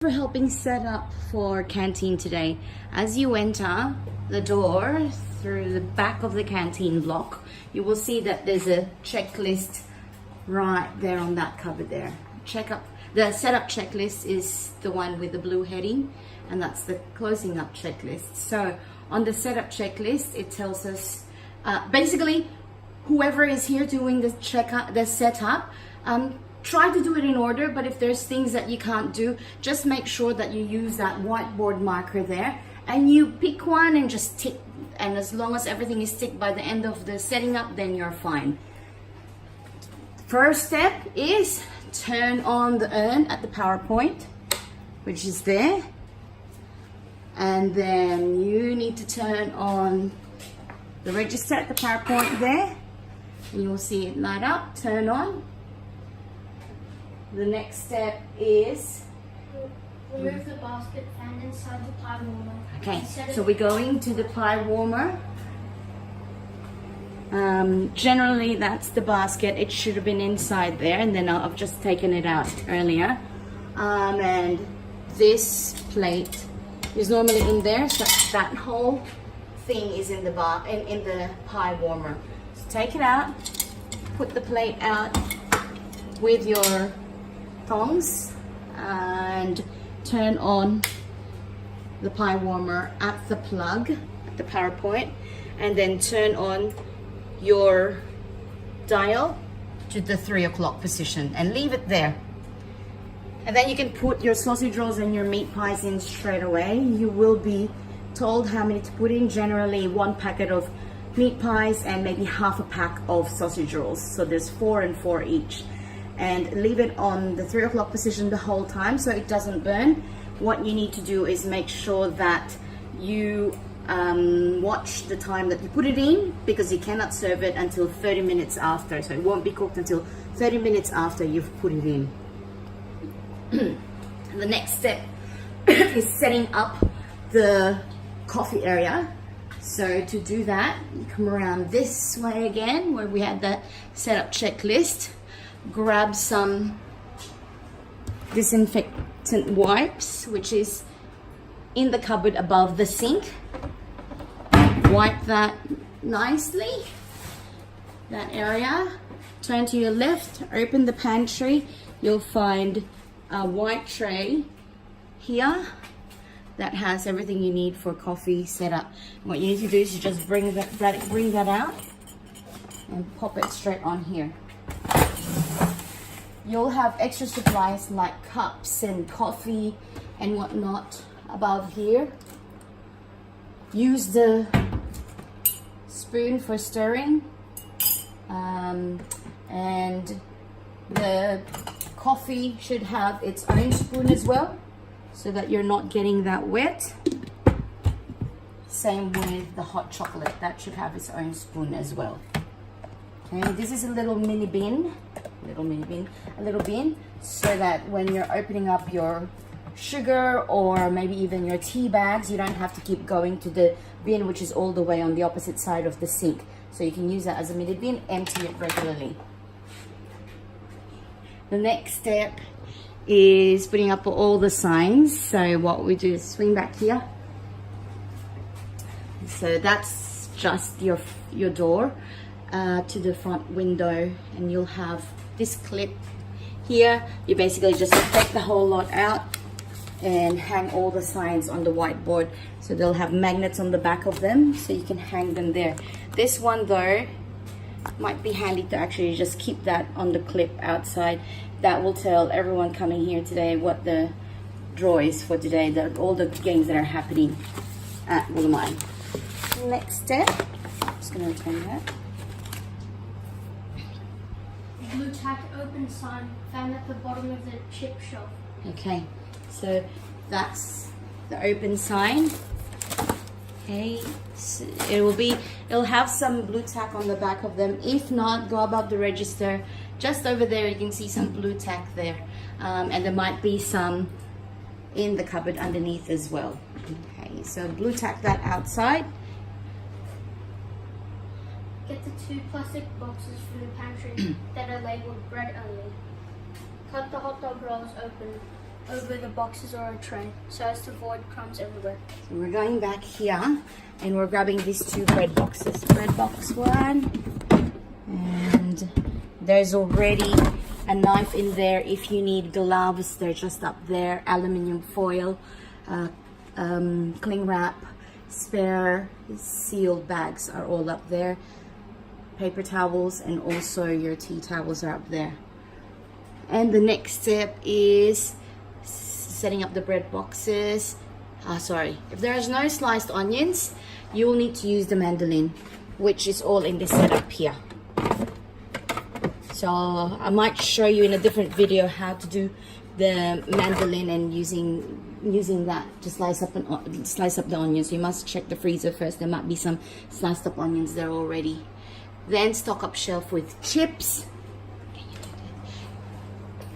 for helping set up for Canteen today. As you enter the door through the back of the Canteen block, you will see that there's a checklist right there on that cupboard there. The setup checklist is the one with the blue heading, and that's the closing up checklist. So on the setup checklist, it tells us basically whoever is here doing the setup, try to do it in order, but if there's things that you can't do, just make sure that you use that whiteboard marker there and you pick one and just tick, and as long as everything is ticked by the end of the setting up, then you're fine. First step is turn on the urn at the power point, which is there, and then you need to turn on the register at the power point there, and you'll see it light up, turn on. The next step is remove the basket and inside the pie warmer. Okay, so we're going to the pie warmer. Generally that's the basket. It should have been inside there, and then I've just taken it out earlier. And this plate is normally in there, so that whole thing is in the pie warmer. So take it out, put the plate out with your tongs and turn on the pie warmer at the plug at the power point, and then turn on your dial to the 3 o'clock position and leave it there. And then you can put your sausage rolls and your meat pies in straight away. You will be told how many to put in, generally 1 packet of meat pies and maybe half a pack of sausage rolls. So there's 4 and 4 each. And leave it on the 3 o'clock position the whole time so it doesn't burn. What you need to do is make sure that you watch the time that you put it in, because you cannot serve it until 30 minutes after. So it won't be cooked until 30 minutes after you've put it in. The next step is setting up the coffee area. So to do that, you come around this way again where we had the setup checklist. Grab some disinfectant wipes, which is in the cupboard above the sink. Wipe that nicely, that area. Turn to your left, open the pantry. You'll find a white tray here that has everything you need for coffee setup. What you need to do is you just bring that out and pop it straight on here. You'll have extra supplies like cups and coffee and whatnot above here. Use the spoon for stirring, and the coffee should have its own spoon as well, so that you're not getting that wet. Same with the hot chocolate, that should have its own spoon as well. Okay, this is a little bin, so that when you're opening up your sugar or maybe even your tea bags, you don't have to keep going to the bin, which is all the way on the opposite side of the sink. So you can use that as a mini bin, empty it regularly. The next step is putting up all the signs. So what we do is swing back here. So that's just your door to the front window, and you'll have this clip here. You basically just take the whole lot out and hang all the signs on the whiteboard. So they'll have magnets on the back of them, so you can hang them there. This one though might be handy to actually just keep that on the clip outside. That will tell everyone coming here today what the draw is for today, all the games that are happening at Wollemi. Next step, I'm just going to return that. Blue tack open sign found at the bottom of the chip shelf. Okay, so that's the open sign. Okay, so it'll have some blue tack on the back of them. If not, go above the register. Just over there, you can see some blue tack there, and there might be some in the cupboard underneath as well. Okay, so blue tack that outside. Get the 2 plastic boxes from the pantry that are labeled bread only. Cut the hot dog rolls open over the boxes or a tray so as to avoid crumbs everywhere. So we're going back here and we're grabbing these 2 bread boxes. Bread box 1, and there's already a knife in there. If you need gloves, they're just up there. Aluminium foil, cling wrap, spare sealed bags are all up there. Paper towels and also your tea towels are up there. And the next step is setting up the bread boxes. If there's no sliced onions, you will need to use the mandolin, which is all in this setup here. So I might show you in a different video how to do the mandolin and using that to slice up the onions. You must check the freezer first. There might be some sliced up onions there already. Then stock up shelf with chips.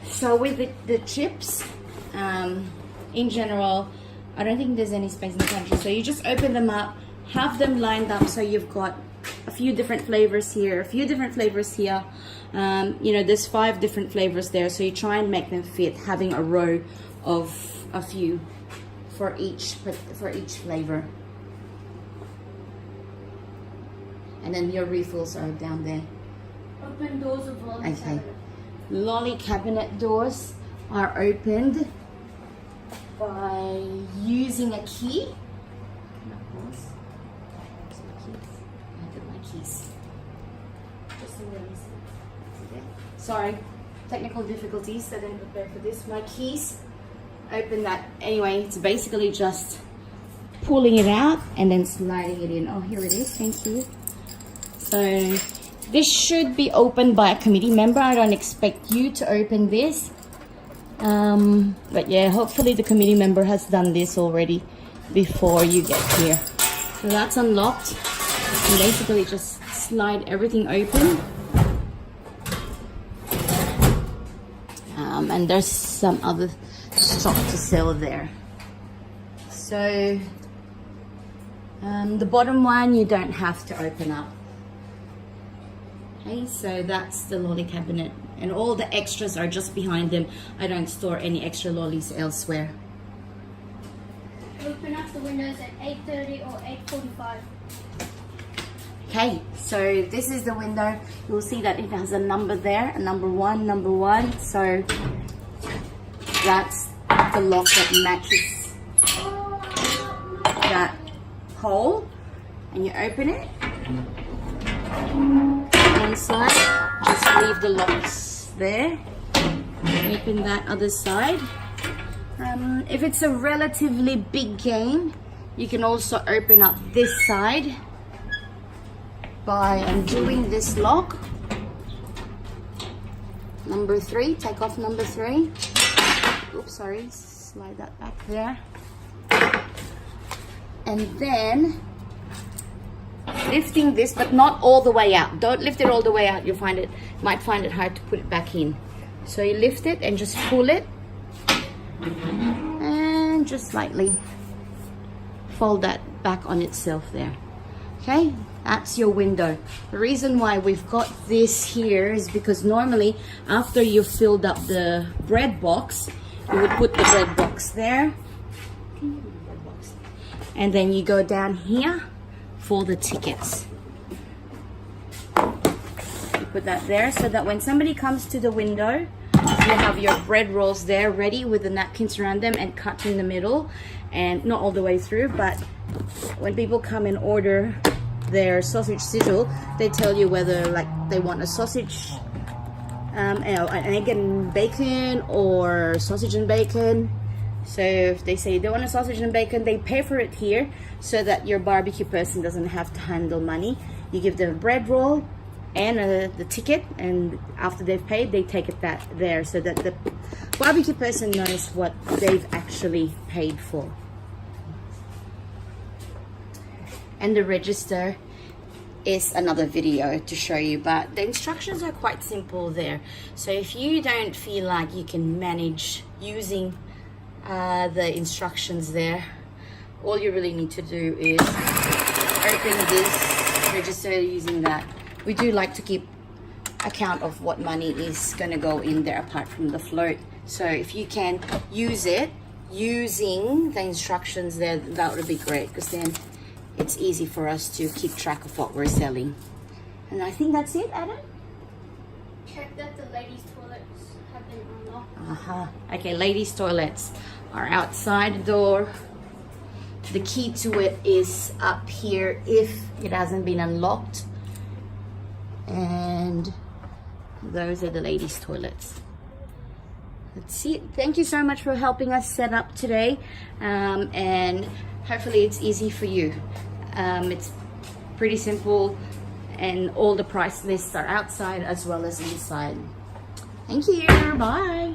So with the chips, in general, I don't think there's any space in the pantry. So you just open them up, have them lined up so you've got a few different flavors here, a few different flavors here. You know, there's 5 different flavors there, so you try and make them fit, having a row of a few for each flavor. And then your refills are down there. Open doors of lolly cabinet. Lolly cabinet doors are opened by using a key. Sorry, technical difficulties. I didn't prepare for this. My keys. Open that. Anyway, it's basically just pulling it out and then sliding it in. Oh, here it is. Thank you. So this should be opened by a committee member. I don't expect you to open this. But yeah, hopefully the committee member has done this already before you get here. So that's unlocked. And basically just slide everything open. And there's some other stock to sell there. So the bottom one you don't have to open up. Okay, so that's the lolly cabinet, and all the extras are just behind them. I don't store any extra lollies elsewhere. Open up the windows at 8:30 or 8:45. Okay, so this is the window. You'll see that it has a number there, a number 1. So that's the lock that matches that hole, and you open it. Inside, just leave the locks there. Open that other side. If it's a relatively big game, you can also open up this side by undoing this lock. Number 3, take off number 3. Oops, sorry, slide that back there. And then lifting this, but not all the way out. Don't lift it all the way out. You'll might find it hard to put it back in. So you lift it and just pull it, and just slightly fold that back on itself there. Okay, that's your window. The reason why we've got this here is because normally after you've filled up the bread box, you would put the bread box there, and then you go down here for the tickets. You put that there so that when somebody comes to the window, you have your bread rolls there ready with the napkins around them and cut in the middle, and not all the way through, but when people come and order their sausage sizzle, they tell you whether like they want a sausage, an egg and bacon, or sausage and bacon. So if they say they want a sausage and bacon, they pay for it here so that your barbecue person doesn't have to handle money. You give them a bread roll and the ticket, and after they've paid, they take it there so that the barbecue person knows what they've actually paid for. And the register is another video to show you, but the instructions are quite simple there. So if you don't feel like you can manage using the instructions there, all you really need to do is open this register using that. We do like to keep account of what money is going to go in there apart from the float So if you can use it using the instructions there, that would be great, because then it's easy for us to keep track of what we're selling. And I think that's it, Adam. Check that the ladies' toilets have been unlocked. Okay, ladies' toilets are outside the door. The key to it is up here if it hasn't been unlocked. And those are the ladies' toilets. That's it. Thank you so much for helping us set up today. And hopefully it's easy for you. It's pretty simple, and all the price lists are outside as well as inside. Thank you. Bye.